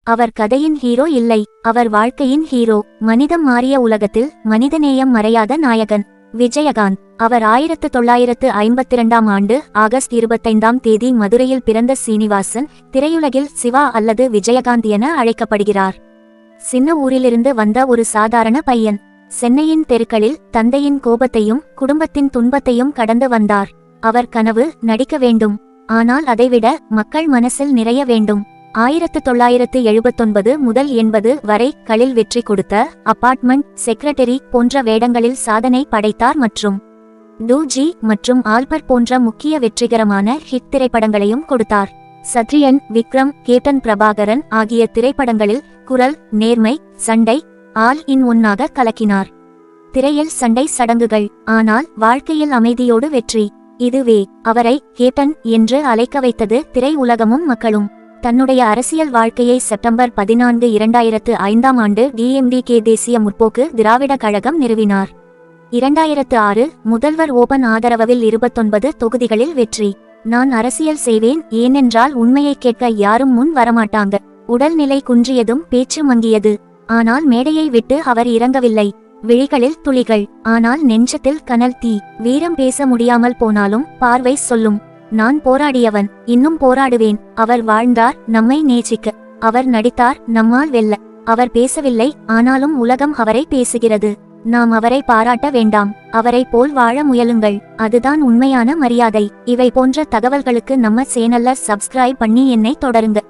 அவர் கதையின் ஹீரோ இல்லை, அவர் வாழ்க்கையின் ஹீரோ. மனிதம் மாறிய உலகத்தில் மனிதநேயம் மறையாத நாயகன் விஜயகாந்த். அவர் 1952ஆம் ஆண்டு ஆகஸ்ட் 25ஆம் தேதி மதுரையில் பிறந்த சீனிவாசன் திரையுலகில் சிவா அல்லது விஜயகாந்த் என அழைக்கப்படுகிறார். சின்ன ஊரிலிருந்து வந்த ஒரு சாதாரண பையன். சென்னையின் தெருக்களில் தந்தையின் கோபத்தையும் குடும்பத்தின் துன்பத்தையும் கடந்து வந்தார். அவர் கனவு நடிக்க வேண்டும், ஆனால் அதைவிட மக்கள் மனசில் நிறைய வேண்டும். 1979 முதல் 80 வரை களில் வெற்றி கொடுத்த அபார்ட்மெண்ட், செக்ரட்டரி போன்ற வேடங்களில் சாதனை படைத்தார் மற்றும் டூஜி மற்றும் ஆல்பர் போன்ற முக்கிய வெற்றிகரமான ஹிட் திரைப்படங்களையும் கொடுத்தார். சத்ரியன், விக்ரம், கேப்டன் பிரபாகரன் ஆகிய திரைப்படங்களில் குரல், நேர்மை, சண்டை ஆல் இன் ஒன்னாக கலக்கினார். திரையில் சண்டை சடங்குகள், ஆனால் வாழ்க்கையில் அமைதியோடு வெற்றி. இதுவே அவரை கேப்டன் என்று அழைக்க வைத்தது திரை உலகமும் மக்களும். தன்னுடைய அரசியல் வாழ்க்கையை செப்டம்பர் 14, 2005ஆம் ஆண்டு DMDK தேசிய முற்போக்கு திராவிட கழகம் நிறுவினார். 2006 முதல்வர் ஓபன் ஆதரவில் 29 தொகுதிகளில் வெற்றி. நான் அரசியல் செய்வேன், ஏனென்றால் உண்மையை கேட்க யாரும் முன் வரமாட்டாங்க. உடல்நிலை குன்றியதும் பேச்சு மங்கியது. ஆனால் மேடையை விட்டு அவர் இறங்கவில்லை. விழிகளில் துளிகள், ஆனால் நெஞ்சத்தில் கனல் தீ. வீரம் பேச முடியாமல் போனாலும் பார்வை சொல்லும், நான் போராடியவன், இன்னும் போராடுவேன். அவர் வாழ்ந்தார் நம்மை நேசிக்க. அவர் நடித்தார் நம்மால் வெல்ல. அவர் பேசவில்லை, ஆனாலும் உலகம் அவரை பேசுகிறது. நாம் அவரை பாராட்ட வேண்டாம், அவரை போல் வாழ முயலுங்கள். அதுதான் உண்மையான மரியாதை. இவை போன்ற தகவல்களுக்கு நம்ம சேனல்ல சப்ஸ்கிரைப் பண்ணி என்னை தொடருங்க.